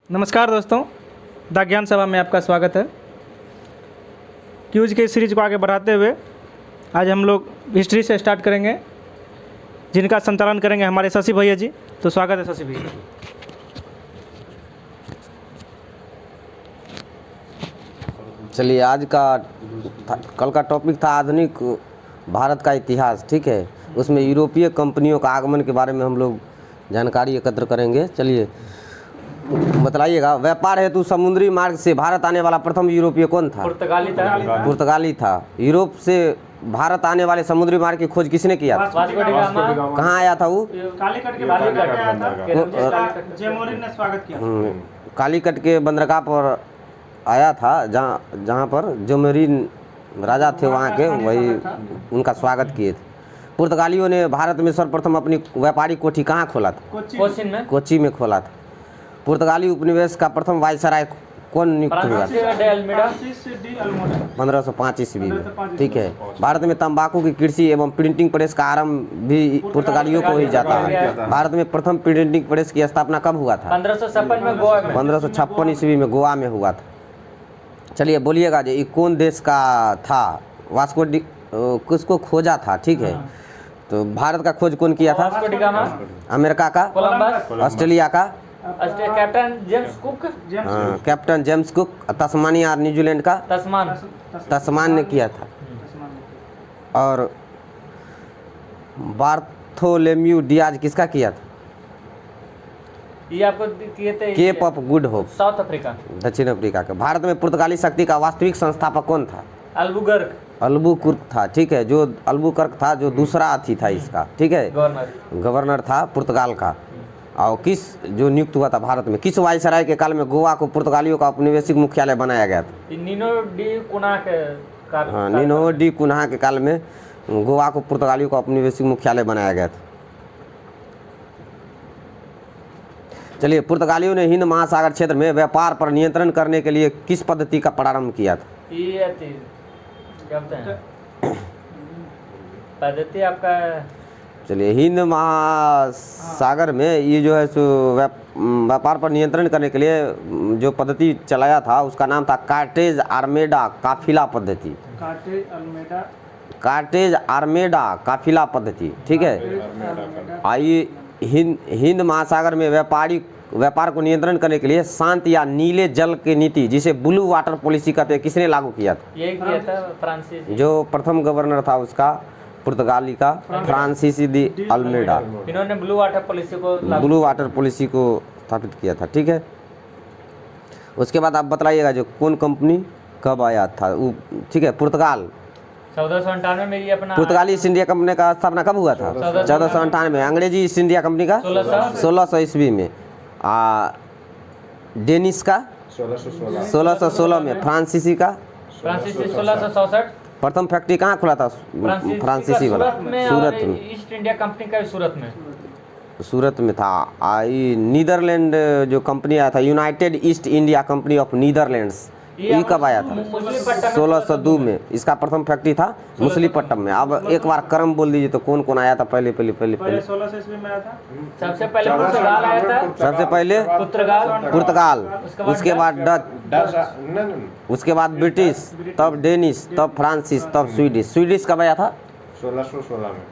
नमस्कार दोस्तों, द ज्ञान सभा में आपका स्वागत है। क्यूज के सीरीज को आगे बढ़ाते हुए आज हम लोग हिस्ट्री से स्टार्ट करेंगे, जिनका संचालन करेंगे हमारे शशि भैया जी। तो स्वागत है शशि भैया। चलिए, आज का कल का टॉपिक था आधुनिक भारत का इतिहास। ठीक है, उसमें यूरोपीय कंपनियों का आगमन के बारे में हम लोग जानकारी एकत्र करेंगे। चलिए बतलाइएगा, व्यापार हेतु समुद्री मार्ग से भारत आने वाला प्रथम यूरोपीय कौन था? पुर्तगाली था। यूरोप से भारत आने वाले समुद्री मार्ग की खोज किसने किया था? कहाँ आया था वो? कालीकट के बंदरगाह पर आया था, जहाँ पर जोमेरीन राजा थे वहाँ के, वही उनका स्वागत किए थे। पुर्तगालियों ने भारत में सर्वप्रथम अपनी व्यापारिक कोठी कहाँ खोला था? कोच्चि में खोला था। पुर्तगाली उपनिवेश का प्रथम वायसराय कौन नियुक्त हुआ? 1505 ईस्वी में। ठीक है, भारत में तंबाकू की कृषि एवं प्रिंटिंग प्रेस का आरंभ भी पुर्तगालियों को ही जाता है। भारत में प्रथम प्रिंटिंग प्रेस की स्थापना कब हुआ था? 1556 ईस्वी में गोवा में हुआ था। चलिए बोलिएगा जी, ये कौन देश का था? वास्को डी किसको खोजा था? ठीक है, तो भारत का खोज कौन किया था? अमेरिका का, ऑस्ट्रेलिया का कैप्टन जेम्स कुक, तस्मानिया और न्यूजीलैंड का तस्मान ने किया था। और बार्थोलोम्यू डियाज किसका किया था? ये आपको किए थे Cape of Good Hope, South Africa, दक्षिण अफ्रीका का। भारत में पुर्तगाली शक्ति का वास्तविक संस्थापक कौन था? अल्बुकर्क था। ठीक है, जो अल्बुकर्क था, जो दूसरा अथी था इसका। ठीक है, गवर्नर था पुर्तगाल का। और किस जो नियुक्त हुआ था भारत में, किस वायसराय के काल में गोवा को पुर्तगालियों का औपनिवेशिक मुख्यालय बनाया गया था? नीनो डी कुन्हा के काल में गोवा को पुर्तगालियों का औपनिवेशिक मुख्यालय बनाया गया था। चलिए, पुर्तगालियों ने हिंद महासागर क्षेत्र में व्यापार पर नियंत्रण करने के लिए किस पद्धति का प्रारंभ किया था? पद्धति आपका, चलिए, हिंद महासागर में ये जो है सो व्यापार पर नियंत्रण करने के लिए जो पद्धति चलाया था, उसका नाम था कार्टेज आर्मेडा काफिला पद्धति। कार्टेज आर्मेडा काफिला पद्धति। ठीक है, आइए, हिंद महासागर में व्यापार को नियंत्रण करने के लिए शांत या नीले जल की नीति, जिसे ब्लू वाटर पॉलिसी कहते हैं, किसने लागू किया था? ये किया था फ्रांसीसी। जो प्रथम गवर्नर था उसका पुर्तगाली का, फ्रांसीसी दी अल्मेडा। इन्होंने ब्लू वाटर पॉलिसी को स्थापित किया था। ठीक है, उसके बाद आप बताइएगा जो कौन कंपनी कब आया था? ठीक है, पुर्तगाल 1498 में ये अपना पुर्तगाली ईस्ट इंडिया कंपनी का स्थापना कब हुआ था? 1498 में। अंग्रेजी ईस्ट इंडिया कंपनी का 1600 ईस्वी में। डेनिश का 1616 में। फ्रांसीसी का 1667। प्रथम फैक्ट्री कहाँ खुला था? फ्रांसीसी वाला सूरत में। ईस्ट इंडिया कंपनी का सूरत में था। आई नीदरलैंड जो कंपनी आया था, United east India company of Netherlands, ये कब आया था? 1602 में। इसका प्रथम फैक्ट्री था मुसलीपट्टनम में। अब एक बार क्रम बोल दीजिए तो कौन कौन आया था पहले? 1600 ईस्वी में आया था। सबसे पहले पुर्तगाल आया था। सबसे पहले पुर्तगाल, उसके बाद डच, उसके बाद ब्रिटिश, तब डेनिश, तब फ्रांसीस, तब स्वीडिश कब आया था? 1616 में।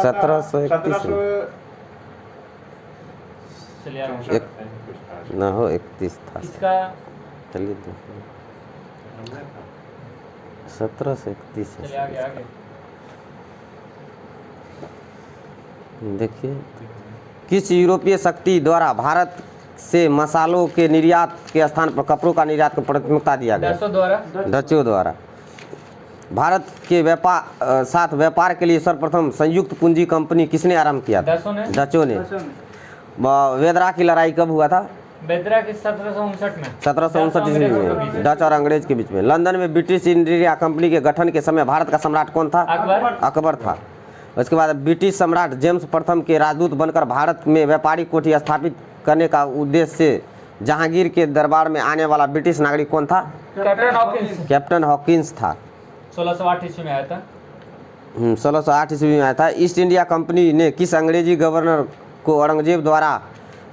1731 में ना हो, 31 था इसका। चलिए, तो 1731 देखिए, किस यूरोपीय शक्ति द्वारा भारत से मसालों के निर्यात के स्थान पर कपड़ों का निर्यात को प्राथमिकता दिया गया? डचों द्वारा। भारत के साथ व्यापार के लिए सर्वप्रथम संयुक्त पूंजी कंपनी किसने आरंभ किया था? डचों ने। वेदरा की लड़ाई कब हुआ था? वेदरा की 1759 में। 1759 ईस्वी में, डच और अंग्रेज के बीच में। लंदन में ब्रिटिश इंडिया कंपनी के गठन के समय भारत का सम्राट कौन था? अकबर था। उसके बाद ब्रिटिश सम्राट जेम्स प्रथम के राजदूत बनकर भारत में व्यापारिक कोठी स्थापित करने का उद्देश्य से जहांगीर के दरबार में आने वाला ब्रिटिश नागरिक कौन था? कैप्टन हॉकिंस था। 1608 ईस्वी में आया था। 1608 ईस्वी में आया था। ईस्ट इंडिया कंपनी ने किस अंग्रेजी गवर्नर को औरंगजेब द्वारा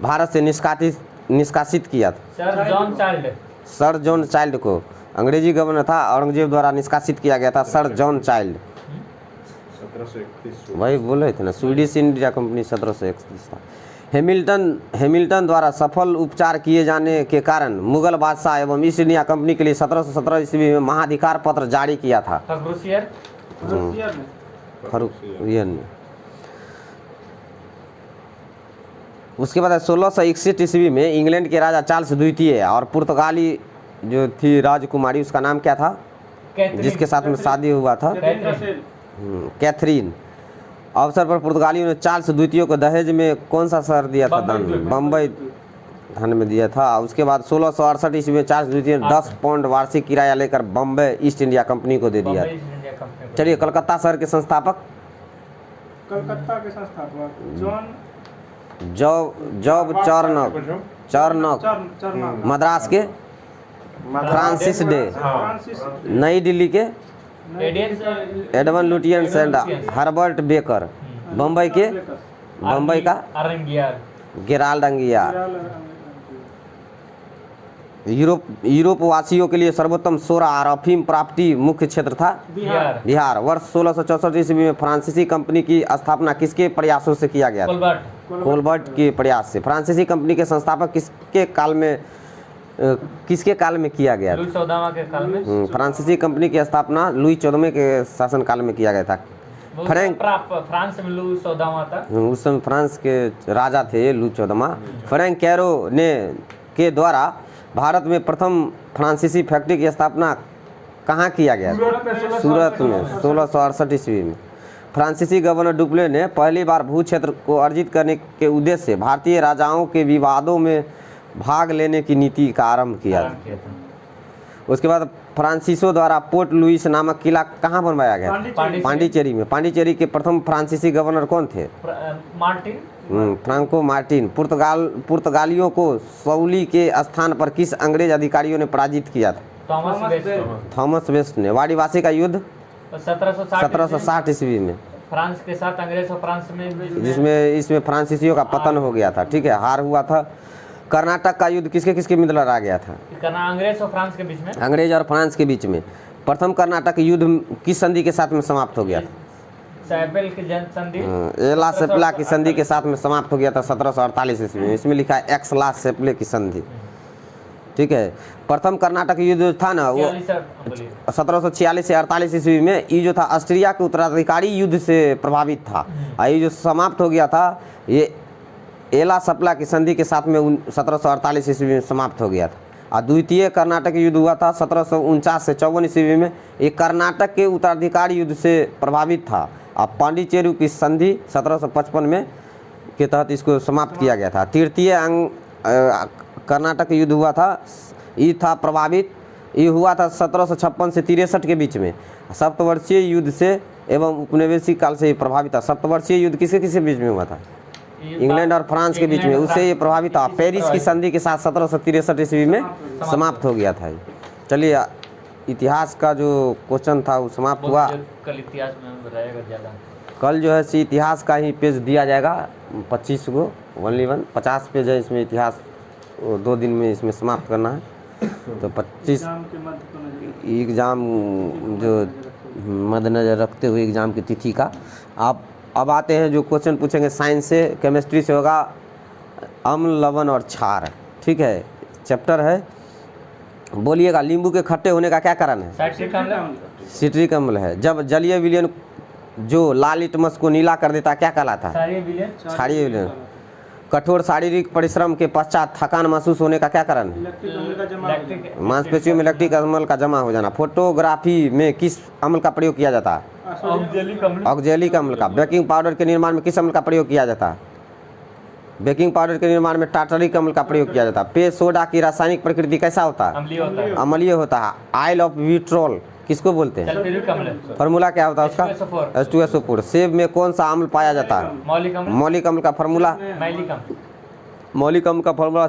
भारत से निष्कासित किया था? Sir John child. Sir John child को अंग्रेजी गवर्नर था, औरंगजेब द्वारा निष्कासित किया गया था सर जॉन चाइल्ड। 1731 वही बोल रहे थे ना, स्वीडिश इंडिया कंपनी 1731 था। हैमिल्टन द्वारा सफल उपचार किए जाने के कारण मुगल बादशाह एवं ईस्ट इंडिया कंपनी के लिए 1717 ईस्वी में महाधिकार पत्र जारी किया था। फर्रुखियर। फर्रुखियर। उसके बाद 1661 ईस्वी में इंग्लैंड के राजा चार्ल्स द्वितीय और पुर्तगाली जो थी राजकुमारी, उसका नाम क्या था जिसके साथ में शादी हुआ था? कैथरीन। अवसर पर पुर्तगालियों ने चार्ल्स द्वितीय को दहेज में कौन सा शहर दिया था? बम्बई धन में दिया था। उसके बाद 1668 ईस्वी में चार्ल्स द्वितीय ने 10 पाउंड वार्षिक किराया लेकर बम्बई ईस्ट इंडिया कंपनी को दे दिया। चलिए, कलकत्ता शहर के संस्थापक? कलकत्ता के संस्थापक जॉन जॉब चार्नक। मद्रास के फ्रांसिस डे। नई दिल्ली के Edwin Lutyens and Herbert Baker. Bombay का गेराल्ड अंगियार। यूरोप वासियों के लिए सर्वोत्तम सोरा और अफीम प्राप्ति मुख्य क्षेत्र था? बिहार। वर्ष 1664 ईस्वी में फ्रांसीसी कंपनी की स्थापना किसके प्रयासों से किया गया था? कोलबर्ट के प्रयास से। फ्रांसीसी कंपनी के संस्थापक किसके काल में किया गया था? लुई 14वां के काल में। फ्रांसीसी कंपनी की स्थापना लुई 14वें के शासन काल में किया गया था। फ्रांस में लुई 14वां था। उस समय फ्रांस के राजा थे लुई 14वां। फ्रैंक कैरो के द्वारा भारत में प्रथम फ्रांसीसी फैक्ट्री की स्थापना कहाँ किया गया? सूरत में 1668 ईस्वी में। फ्रांसीसी गवर्नर डुप्ले ने पहली बार भू क्षेत्र को अर्जित करने के उद्देश्य से भारतीय राजाओं के विवादों में भाग लेने की नीति का आरंभ किया था। उसके बाद फ्रांसीसो द्वारा पोर्ट लुइस नामक किला कहाँ बनवाया गया? पांडिचेरी में। पांडिचेरी के प्रथम फ्रांसीसी गवर्नर कौन थे? Franco Martin. पुर्तगालियों को सौली के स्थान पर किस अंग्रेज अधिकारियों ने पराजित किया था? थॉमस वेस्ट ने। वाड़ीवासी का युद्ध 1760 ईस्वी में फ्रांस के साथ अंग्रेज और फ्रांस में, जिसमें इसमें फ्रांसीसियों का पतन हो गया था। ठीक है, हार हुआ था। कर्नाटक का युद्ध किसके बीच लड़ा गया था? अंग्रेज और फ्रांस के बीच में। अंग्रेज और फ्रांस के बीच में। प्रथम कर्नाटक युद्ध किस संधि के साथ में समाप्त हो गया था? सैपेल की संधि। एला सेप्ला की संधि के साथ में समाप्त हो गया था 1748 ईस्वी में। इसमें लिखा है एक्सला सेप्ले की संधि। ठीक है, प्रथम कर्नाटक युद्ध था ना वो 1746 से 48 ईस्वी में। ये जो था ऑस्ट्रिया के उत्तराधिकारी युद्ध से प्रभावित था। ये जो समाप्त हो गया था ये एला सप्ला की संधि के साथ में 1748 ईस्वी में समाप्त हो गया था। और द्वितीय कर्नाटक युद्ध हुआ था 1749 से 54 ईस्वी में। ये कर्नाटक के उत्तराधिकारी युद्ध से प्रभावित था। और पांडिचेरी की संधि 1755 में के तहत इसको समाप्त किया गया था। तृतीय कर्नाटक युद्ध हुआ था, ये था प्रभावित। ये हुआ था 1756 से 63 के बीच में। सप्तवर्षीय युद्ध से एवं उपनिवेशिक काल से ये प्रभावित था। सप्तवर्षीय युद्ध किसके बीच में हुआ था? इंग्लैंड और फ्रांस के बीच में। उससे ये प्रभावित था। पेरिस की संधि के साथ 1763 ईस्वी में समाप्त हो गया था। चलिए, इतिहास का जो क्वेश्चन था वो समाप्त हुआ। कल इतिहास में रहेगा ज़्यादा। कल जो है सी इतिहास का ही पेज दिया जाएगा 25 को, 50 पेज है इसमें इतिहास। 2 दिन में इसमें समाप्त करना है। तो 25 एग्ज़ाम जो मद्देनज़र रखते हुए एग्ज़ाम की तिथि का। आप अब आते हैं जो क्वेश्चन पूछेंगे साइंस से, केमिस्ट्री से होगा अम्ल, लवण और क्षार। ठीक है, चैप्टर है। बोलिएगा, नींबू के खट्टे होने का क्या कारण है? सिट्रिक अम्ल है। जब जलीय विलयन जो लाल लिटमस को नीला कर देता क्या कहलाता है? क्षारीय विलयन। कठोर शारीरिक परिश्रम के पश्चात थकान महसूस होने का क्या कारण है? मांसपेशियों में लैक्टिक अम्ल का जमा हो जाना। फोटोग्राफी में किस अम्ल का प्रयोग किया जाता है? ऑक्जेलिक अम्ल का। बेकिंग पाउडर के निर्माण में किस अम्ल का प्रयोग किया जाता है? बेकिंग पाउडर के निर्माण में टार्टरिक अम्ल का प्रयोग किया जाता है। पेय सोडा की रासायनिक प्रकृति कैसा होता है? अम्लीय होता है। आइल ऑफ विट्रोल किसको बोलते हैं? फार्मूला क्या होता है उसका? H2SO4। सेब में कौन सा अम्ल पाया जाता है? मौलिक अम्ल का फार्मूला? मौलिक अम्ल का फार्मूला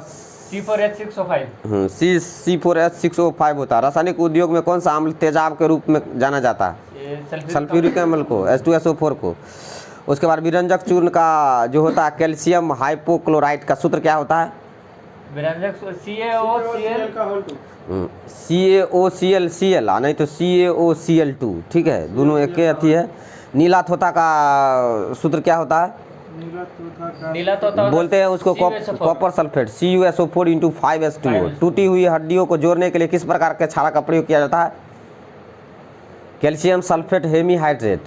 C4H6O5 होता है। रासायनिक उद्योग में कौन सा अम्ल तेजाब के रूप में जाना जाता है? सल्फ्यूरिक अम्ल को, H2SO4 को। उसके बाद विरंजक चूर्ण का जो होता है कैल्शियम हाइपोक्लोराइड का सूत्र क्या होता है? विरंजक CaOCl CaOCl नहीं तो CaOCl2, ठीक है, दोनों एक ही अथी है। नीला थोथा का सूत्र क्या होता है? नीला तोता बोलते हैं उसको कॉपर सल्फेट CuSO4 × 5H2O। टूटी हुई हड्डियों को जोड़ने के लिए किस प्रकार के क्षारक का प्रयोग किया जाता है? Calcium sulphate hemihydrate.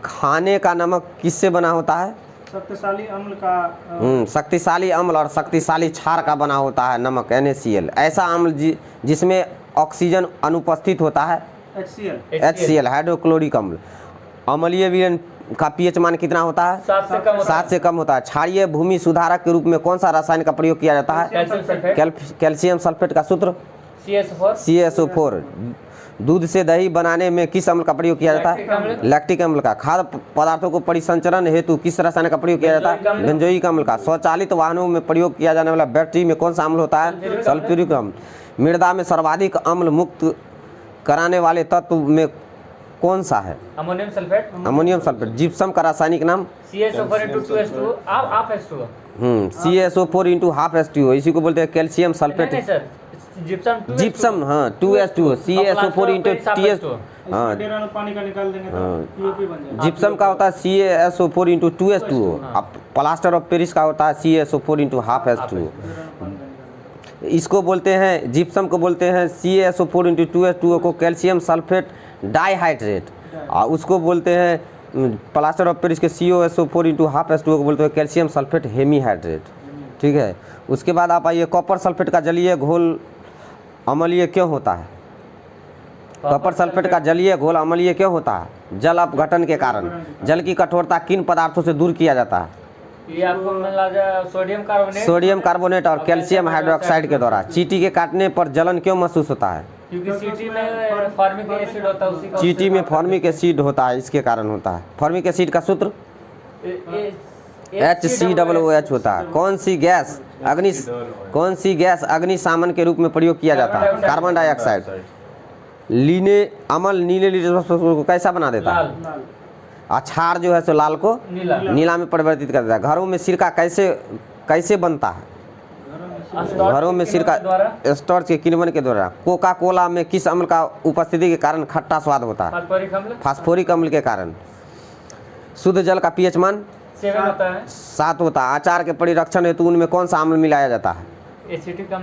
खाने का नमक किससे बना होता है? शक्तिशाली अम्ल का शक्तिशाली अम्ल और शक्तिशाली क्षार का बना होता है नमक NaCl। ऐसा अम्ल जिसमें ऑक्सीजन अनुपस्थित होता है? HCl हाइड्रोक्लोरिक अम्ल। अम्लीय विलयन का pH मान कितना होता है? 7 से कम होता है। क्षारीय भूमि सुधारक के रूप में कौन सा रसायन का प्रयोग किया जाता है? कैल्शियम सल्फेट का सूत्र CaSO4। दूध से दही बनाने में किस अम्ल का प्रयोग किया जाता है? लैक्टिक अम्ल का। खाद्य पदार्थों को परिसंचरण हेतु किस रसायन का प्रयोग किया जाता है? बेंजोइक अम्ल का। स्वचालित वाहनों में प्रयोग किया जाने वाला बैटरी में कौन सा अम्ल होता है? सल्फ्यूरिक अम्ल। मृदा में सर्वाधिक अम्ल मुक्त कराने वाले तत्व में कौन सा है? Ammonium sulphate. Ammonium sulphate. Gypsum का रासायनिक नाम? CaSO4 × 2H2O half H2O। CaSO4 × half H2O, इसी को बोलते हैं कैल्शियम सल्फेट। नहीं सर, जिप्सम, हाँ 2H2O CaSO4 × TS। हाँ पानी का निकाल देंगे तो POP बन जाएगा। जिप्सम का होता है CaSO4 × 2H2O। अब प्लास्टर ऑफ पेरिस का होता है CaSO4 × half H2O। इसको बोलते हैं, जिप्सम को बोलते हैं CaSO4 × 2H2O को कैल्शियम सल्फेट डाइहाइड्रेट, और उसको बोलते हैं प्लास्टर ऑफ पेरिस के CaSO4 × half H2O को बोलते हैं कैल्शियम सल्फेट हेमीहाइड्रेट, ठीक है। उसके बाद आप आइए, कॉपर सल्फेट का जलीय घोल अम्लीय क्यों होता है? कॉपर सल्फेट का जलीय घोल अम्लीय क्यों होता है? जल अपघटन के कारण। जल की कठोरता किन पदार्थों से दूर किया जाता है? ये आपको मिला जाए सोडियम कार्बोनेट और कैल्शियम हाइड्रोक्साइड के द्वारा। चींटी के काटने पर जलन क्यों महसूस होता है? क्योंकि चींटी में फॉर्मिक एसिड होता है, उसी का चींटी में फॉर्मिक एसिड होता है, इसके कारण होता है। फॉर्मिक एसिड का सूत्र HCOOH होता है। कौन सी गैस अग्निशामन के रूप में प्रयोग किया जाता है? Carbon dioxide. लीने अम्ल नीले लिटमस को कैसा बना देता है? अक्षार जो है सो लाल को नीला में परिवर्तित कर देता है। घरों में सिरका कैसे बनता है? घरों में सिरका स्टार्च के किण्वन के द्वारा। कोका कोला में किस अम्ल का उपस्थिति के कारण खट्टा स्वाद होता है? फास्फोरिक अम्ल के कारण। शुद्ध जल का pH मान 7 होता है। अचार के परिरक्षण हेतु उनमें कौन सा अम्ल मिलाया जाता है?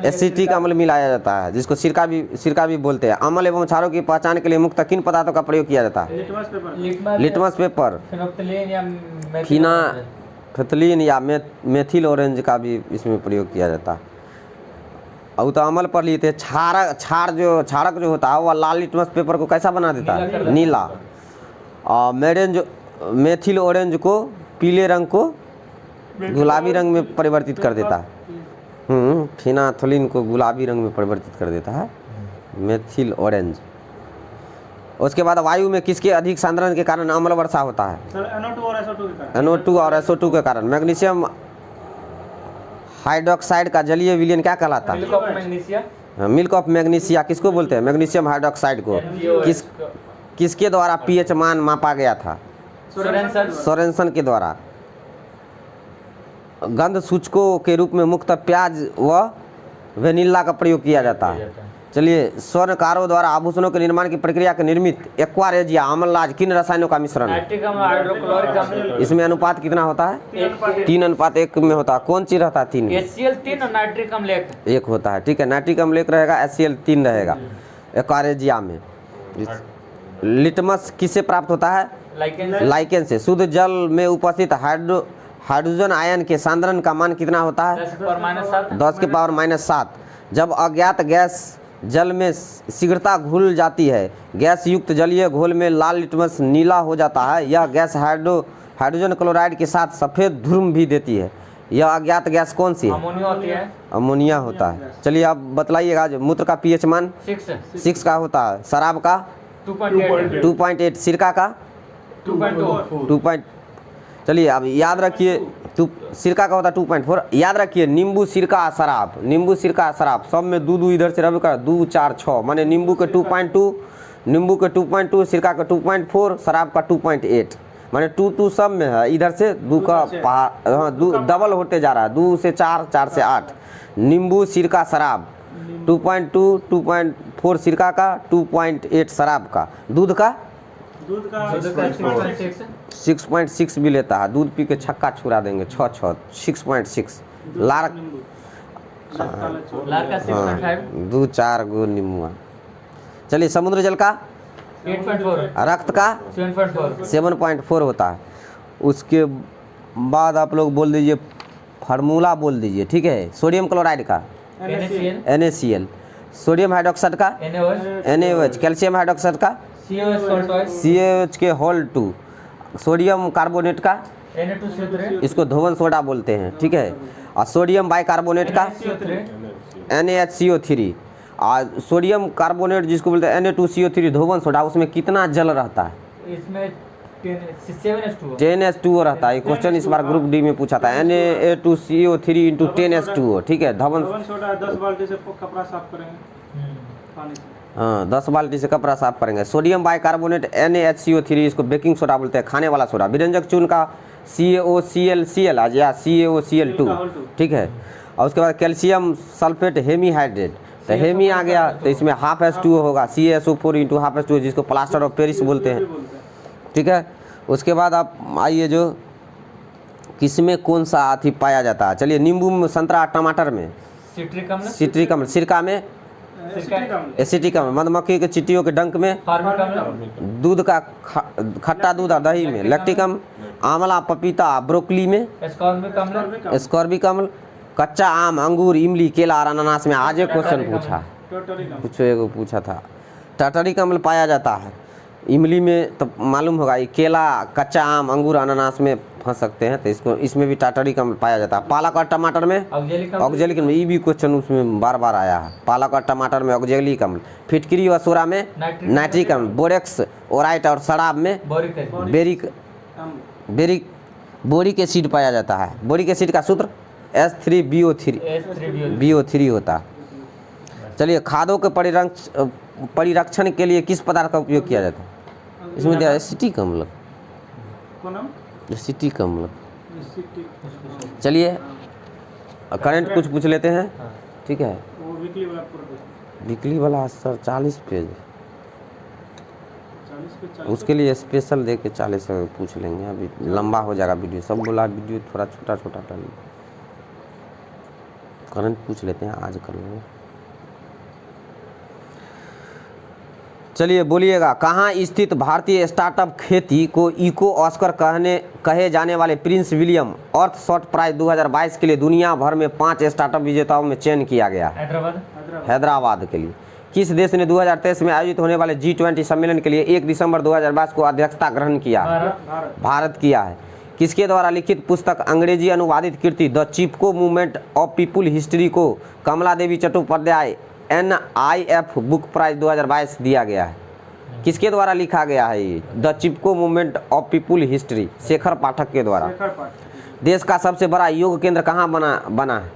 एसिटिक अम्ल मिलाया जाता है, जिसको सिरका भी बोलते हैं। अम्ल एवं क्षारों की पहचान के लिए मुख्य किन पदार्थों का प्रयोग किया जाता है? Litmus paper. फिनाइलफ्थलीन या मेथिल ऑरेंज का भी इसमें प्रयोग किया जाता है। और तो अम्ल पर लिए थे क्षारक जो होता है वह लाल लिटमस पेपर को कैसा बना देता है? नीला। और मेथिल ऑरेंज को पीले रंग को गुलाबी रंग में परिवर्तित कर देता है। फिनाइलफ्थलीन को गुलाबी रंग में परिवर्तित कर देता है मेथिल ऑरेंज। उसके बाद वायु में किसके अधिक सांद्रण के कारण अम्ल वर्षा होता है? NO2 और SO2 के कारण। मैग्नीशियम हाइड्रोक्साइड का जलीय विलयन क्या कहलाता है? मिल्क ऑफ मैग्नीशिया किसको बोलते हैं? मैग्नीशियम हाइड्रोक्साइड को। किसके द्वारा pH मान मापा गया था? सोरेनसन के द्वारा। गंध सूचकों के रूप में मुख्यतः प्याज व वेनिला का प्रयोग किया जाता है। चलिए, स्वर्णकारों द्वारा आभूषणों के निर्माण की प्रक्रिया के निर्मित एक्वारेजिया अम्लराज किन रसायनों का मिश्रण है? इसमें अनुपात कितना होता है? 3:1 में होता है। कौन चीज रहता है 3 में? HCl 3 और नाइट्रिक अम्ल 1 होता है, ठीक है। नाइट्रिक अम्ल 1 रहेगा, HCl 3 रहेगा एक्वारेजिया में। लिटमस किससे प्राप्त होता है? लाइकेन से। शुद्ध जल में उपस्थित हाइड्रोजन आयन के सांद्रण का मान कितना होता है? 10⁻⁷। जब अज्ञात गैस जल में शीघ्रता घुल जाती है, गैस युक्त जलीय घोल में लाल लिटमस नीला हो जाता है। यह गैस हाइड्रोजन क्लोराइड के साथ सफ़ेद धूम भी देती है। यह अज्ञात गैस कौन सी है? अमोनिया होता है। चलिए आप बतलाइएगा, मूत्र का pH मान 6 का होता है। शराब का 2.8। सिरका का 2. चलिए अब याद रखिए, सिरका का होता है 2.4। याद रखिए, नींबू सिरका शराब सब में 2 इधर से रब कर 2 4 6, माने नींबू के 2.2, सिरका का 2.4, शराब का 2.8। माने 2 2 सब में है, इधर से 2 का हाँ डबल होते जा रहा है, 2 से 4, 4 से 8। नींबू सिरका शराब 2.2, 2.4 सिरका का, 2.8 शराब का। दूध का 6.6 भी लेता है, दूध पी के छक्का छुड़ा देंगे 6 6.6। लार लार का 6.5, 2-4 गो नींबू। चलिए समुद्र जल का 8.4, रक्त का 7.4, 7.4 होता है। उसके बाद आप लोग बोल दीजिए फार्मूला बोल दीजिए, ठीक है। सोडियम क्लोराइड का NaCl, सोडियम हाइड्रोक्साइड का NaOH, कैल्शियम हाइड्रोक्साइड का CaOH के होल 2, सोडियम कार्बोनेट का Na2CO3, इसको धोवन सोडा बोलते हैं, ठीक है। और सोडियम बाइकार्बोनेट का NaHCO3, और सोडियम कार्बोनेट जिसको बोलते हैं Na2CO3 धोवन सोडा, उसमें कितना जल रहता है? इसमें 7H2O, 10H2O रहता है। क्वेश्चन इस बार ग्रुप डी में पूछा था, Na2CO3 × 10H2O, ठीक है। धवन सोडा 10 बाल्टी से कपड़ा साफ करेंगे पानी से। हाँ 10 बाल्टी से कपड़ा साफ करेंगे। सोडियम बाइकार्बोनेट NaHCO3, इसको बेकिंग सोडा बोलते हैं, खाने वाला सोडा। व्यंजक चूर्ण का CaOCl आ या CaOCl2, ठीक है। और उसके बाद कैल्शियम सल्फेट हेमीहाइड्रेट, तो हेमी आ गया तो इसमें ½ होगा, CaSO4 × ½ जिसको प्लास्टर ऑफ पेरिस बोलते हैं, ठीक है। उसके बाद आप आइए जो किसमें कौन सा आथी पाया जाता है। चलिए नींबू में, संतरा, टमाटर में सिट्रिक अम्ल, सिट्रिक अम्ल, सिरका में एसिटिक अम्ल, मधुमक्खी के चींटियों के डंक में फार्मिक अम्ल, दूध का खट्टा दूध और दही में लैक्टिक अम्ल, आंवला, पपीता, ब्रोकली में एस्कॉर्बिक अम्ल, एस्कॉर्बिक अम्ल, कच्चा आम, अंगूर, इमली, केला और अनानास में। आज एक क्वेश्चन पूछा था, टाटरिक अम्ल पाया जाता है। इमली में तो मालूम होगा, ये केला, कच्चा आम, अंगूर, अनानास में फंस सकते हैं, तो इसको इसमें भी टाटरिक अम्ल पाया जाता है। पालक और टमाटर में ऑक्जेलिक अम्ल, ये भी क्वेश्चन उसमें बार बार आया है। पालक और टमाटर में ऑक्जेलिक अम्ल। फिटकरी और सोरा में नाइट्रिक अम्ल। बोरेक्स, ओराइट और शराब में बोरिक एसिड पाया जाता है। बोरिक एसिड का सूत्र H3BO3 होता है। चलिए खादों के परिरक्षण के लिए किस पदार्थ का उपयोग किया जाता है? इसमें दिया एसिटिक अम्ल, एसिटिक अम्ल। चलिए करंट कुछ पूछ लेते हैं, ठीक है। वीकली वाला सर 40 पेज, उसके लिए स्पेशल दे के 40 पूछ लेंगे, अभी लंबा हो जाएगा वीडियो। सब बोला वीडियो थोड़ा छोटा छोटा कर लीजिए। करंट पूछ लेते हैं, आज कर लेंगे। चलिए बोलिएगा, कहाँ स्थित भारतीय स्टार्टअप खेती को इको ऑस्कर कहे जाने वाले प्रिंस विलियम अर्थ शॉर्ट प्राइज 2022 के लिए दुनिया भर में 5 स्टार्टअप विजेताओं में चयन किया गया? हैदराबाद के लिए। किस देश ने 2023 में आयोजित होने वाले G20 सम्मेलन के लिए 1 दिसंबर 2022 को अध्यक्षता ग्रहण किया? भारत किया है। किसके द्वारा लिखित पुस्तक अंग्रेजी अनुवादित कृति the Chipko movement of people history को Kamala Devi Chattopadhyay NIF book prize 2022 दिया गया है? किसके द्वारा लिखा गया है ये the Chipko movement of people history? Shekhar Pathak के द्वारा। देश का सबसे बड़ा योग केंद्र कहाँ बना है?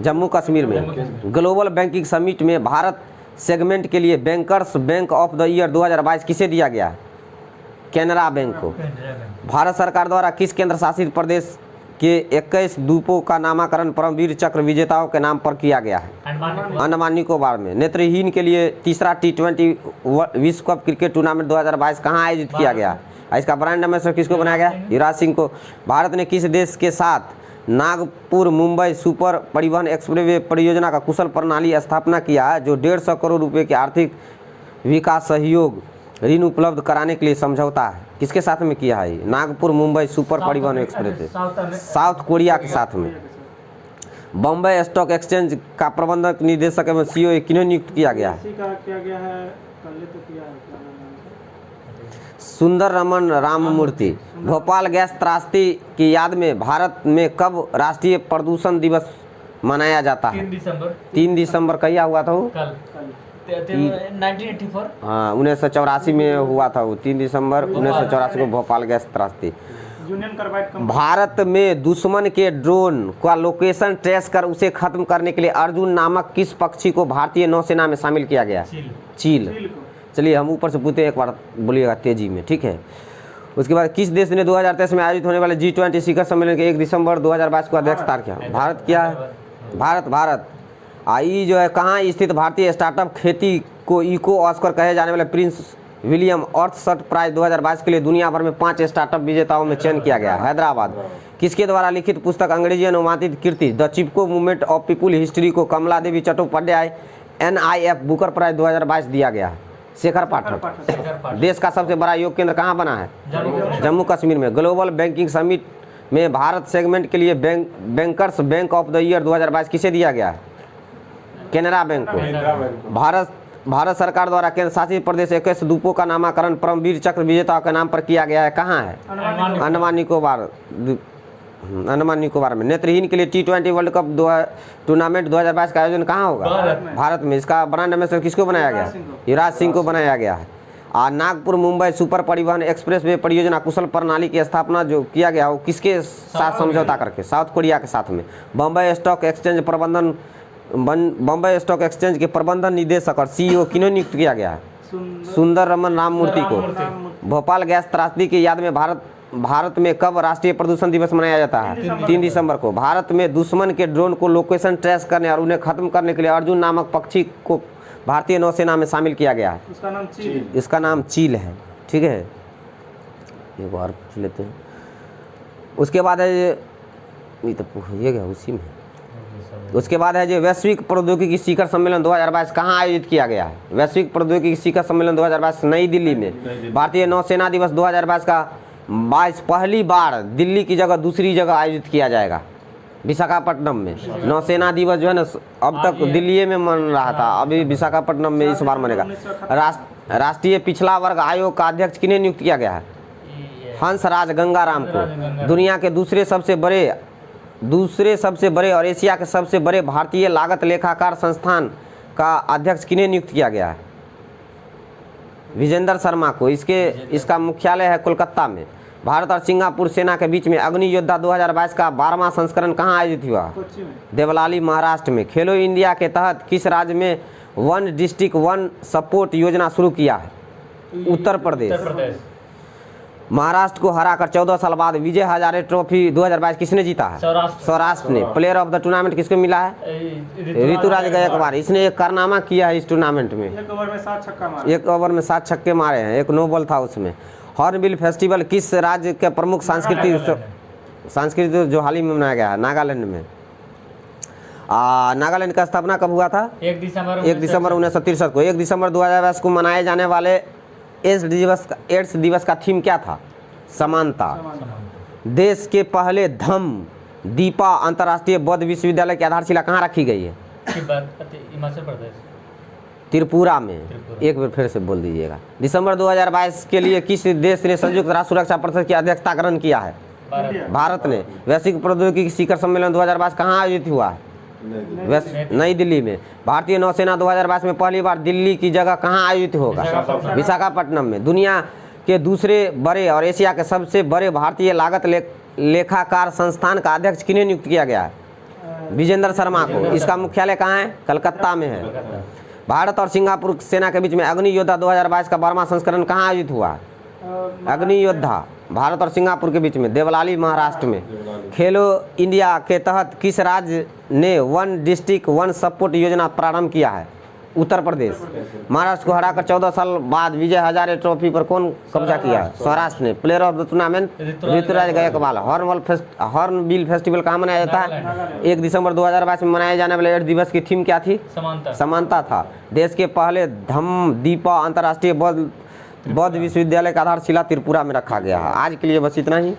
जम्मू कश्मीर में। ग्लोबल बैंकिंग समिट में भारत सेगमेंट के लिए bankers bank of the year 2022 किसे दिया गया है? कैनरा बैंक को। भारत सरकार द्वारा किस केंद्र शासित प्रदेश के 21 द्वीपों का नामकरण परमवीर चक्र विजेताओं के नाम पर किया गया है? अंडमान निकोबार में। नेत्रहीन के लिए तीसरा T20 विश्व कप क्रिकेट टूर्नामेंट 2022 कहाँ आयोजित किया गया? इसका ब्रांड एम्बेसडर किसको बनाया गया? युवराज सिंह को। भारत ने किस देश के साथ नागपुर मुंबई सुपर परिवहन एक्सप्रेसवे परियोजना का कुशल प्रणाली स्थापना किया है, जो 150 करोड़ रुपए के आर्थिक विकास सहयोग ऋण उपलब्ध कराने के लिए समझौता है? किसके साथ में किया है? नागपुर मुंबई सुपर परिवहन एक्सप्रेस साउथ कोरिया के साथ में। बॉम्बे स्टॉक एक्सचेंज का प्रबंधक निदेशक एवं CEO किन्हें नियुक्त किया गया है? सुंदर रमन राममूर्ति। भोपाल गैस त्रासदी की याद में भारत में कब राष्ट्रीय प्रदूषण दिवस मनाया जाता है? 3 दिसंबर। कहिया हुआ था वो? 1984। हाँ 1984 में हुआ था वो, 3 दिसंबर 1984 को भोपाल गैस त्रासदी। भारत में दुश्मन के ड्रोन का लोकेशन ट्रेस कर उसे खत्म करने के लिए अर्जुन नामक किस पक्षी को भारतीय नौसेना में शामिल किया गया? चील। चलिए हम ऊपर से पूछते हैं, एक बार बोलिएगा तेजी में, ठीक है। उसके बाद किस देश ने 2023 में आयोजित होने वाले G20 शिखर सम्मेलन के 1 दिसंबर 2022 को अध्यक्षता किया? भारत क्या है? भारत। आई जो है कहाँ स्थित भारतीय स्टार्टअप खेती को इको ऑस्कर कहे जाने वाले प्रिंस विलियम अर्थशट प्राइज 2022 के लिए दुनिया भर में 5 स्टार्टअप विजेताओं में चयन किया गया? हैदराबाद। किसके द्वारा लिखित पुस्तक अंग्रेजी अनुवादित कृति the Chipko movement of people history को Kamala Devi Chattopadhyay NIF booker prize 2022 दिया गया? शेखर पाठक। देश का सबसे बड़ा योग केंद्र कहाँ बना है? जम्मू कश्मीर में। ग्लोबल बैंकिंग समिट में भारत सेगमेंट के लिए bankers bank of the year 2022 किसे दिया गया है? केनरा बैंक को। भारत सरकार द्वारा केंद्र शासित प्रदेश 21 द्वीपों का नामकरण परमवीर चक्र विजेताओं के नाम पर किया गया है? कहाँ है? अंडमान निकोबार में। नेत्रहीन के लिए T20 वर्ल्ड कप टूर्नामेंट 2022 का आयोजन कहाँ होगा? भारत में। इसका ब्रांड एम्बेसडर किसको बनाया गया? युवराज सिंह को बनाया गया है। नागपुर मुंबई सुपर परिवहन एक्सप्रेस वे परियोजना कुशल प्रणाली की स्थापना जो किया गया वो किसके साथ समझौता करके? साउथ कोरिया के साथ में। बम्बई स्टॉक एक्सचेंज के प्रबंधन निदेशक और CEO किन्हें नियुक्त किया गया है? सुंदर रमन राममूर्ति को। भोपाल गैस त्रासदी की याद में भारत में कब राष्ट्रीय प्रदूषण दिवस मनाया जाता है? 3 दिसंबर को। भारत में दुश्मन के ड्रोन को लोकेशन ट्रेस करने और उन्हें खत्म करने के लिए अर्जुन नामक पक्षी को भारतीय नौसेना में शामिल किया गया है? इसका नाम चील है। ठीक है, एक बार पूछ लेते हैं। उसके बाद है ये तो ये गया उसी में। उसके बाद है जो वैश्विक प्रौद्योगिकी शिखर सम्मेलन 2022 कहाँ आयोजित किया गया है? वैश्विक प्रौद्योगिकी शिखर सम्मेलन 2022 नई दिल्ली में। भारतीय नौसेना दिवस 2022 का 22 पहली बार दिल्ली की जगह दूसरी जगह आयोजित किया जाएगा, विशाखापट्टनम में। नौसेना दिवस जो है ना अब तक दिल्ली में मन रहा था, अभी विशाखापट्टनम में इस बार मनेगा। राष्ट्रीय पिछड़ा वर्ग आयोग का अध्यक्ष किन्हें नियुक्त किया गया है? हंसराज गंगाराम को। दुनिया के दूसरे सबसे बड़े और एशिया के सबसे बड़े भारतीय लागत लेखाकार संस्थान का अध्यक्ष किन्हें नियुक्त किया गया है? विजेंद्र शर्मा को। इसका मुख्यालय है कोलकाता में। भारत और सिंगापुर सेना के बीच में अग्नि योद्धा 2022 का 12वां संस्करण कहाँ आयोजित हुआ? देवलाली, महाराष्ट्र में। खेलो इंडिया के तहत किस राज्य में 1 डिस्ट्रिक्ट 1 सपोर्ट योजना शुरू किया है? उत्तर प्रदेश। महाराष्ट्र को हराकर 14 साल बाद विजय हजारे ट्रॉफी 2022 किसने जीता है? सौराष्ट्र ने। प्लेयर ऑफ द टूर्नामेंट किसको मिला है? ऋतुराज गायकवाड़। इसने एक कारनामा किया है इस टूर्नामेंट में। 1 ओवर में 7 छक्के मारे हैं, एक नो बॉल था उसमें। हॉर्नबिल फेस्टिवल किस राज्य के प्रमुख सांस्कृतिक जो हाल ही में मनाया गया है? नागालैंड में। नागालैंड का स्थापना कब हुआ था? 1 दिसंबर 1963 को। 1 दिसंबर 2022 को मनाए जाने वाले एड्स दिवस का थीम क्या था? समानता। देश के पहले धम दीपा अंतर्राष्ट्रीय बौद्ध विश्वविद्यालय की आधारशिला कहाँ रखी गई है? हिमाचल प्रदेश, त्रिपुरा में। एक बार फिर से बोल दीजिएगा। दिसंबर 2022 के लिए किस देश ने संयुक्त राष्ट्र सुरक्षा परिषद की अध्यक्षता ग्रहण किया है? भारत ने। वैश्विक प्रौद्योगिकी शिखर सम्मेलन 2022 कहाँ आयोजित हुआ है? नई दिल्ली में। भारतीय नौसेना 2022 में पहली बार दिल्ली की जगह कहाँ आयोजित होगा? विशाखापट्टनम में। दुनिया के दूसरे बड़े और एशिया के सबसे बड़े भारतीय लागत लेखाकार संस्थान का अध्यक्ष किन्हें नियुक्त किया गया है? विजेंद्र शर्मा को। इसका मुख्यालय कहाँ है? कलकत्ता में है। भारत और सिंगापुर सेना के बीच में अग्नि योद्धा 2022 का 12वां संस्करण कहाँ आयोजित हुआ? अग्नि योद्धा भारत और सिंगापुर के बीच में, देवलाली, महाराष्ट्र में। खेलो इंडिया के तहत किस राज्य ने 1 डिस्ट्रिक्ट 1 सपोर्ट योजना प्रारंभ किया है? उत्तर प्रदेश। महाराष्ट्र को हराकर 14 साल बाद विजय हजारे ट्रॉफी पर कौन कब्जा किया है? सौराष्ट्र ने। Player of the tournament Ruturaj Gaikwad. Hornbill festival कहाँ मनाया जाता है? 1 दिसंबर 2022 में मनाए जाने वाले एड्स दिवस की थीम क्या थी? समानता था। देश के पहले धम दीपा अंतर्राष्ट्रीय बौद्ध विश्वविद्यालय का आधारशिला त्रिपुरा में रखा गया है। आज के लिए बस इतना ही।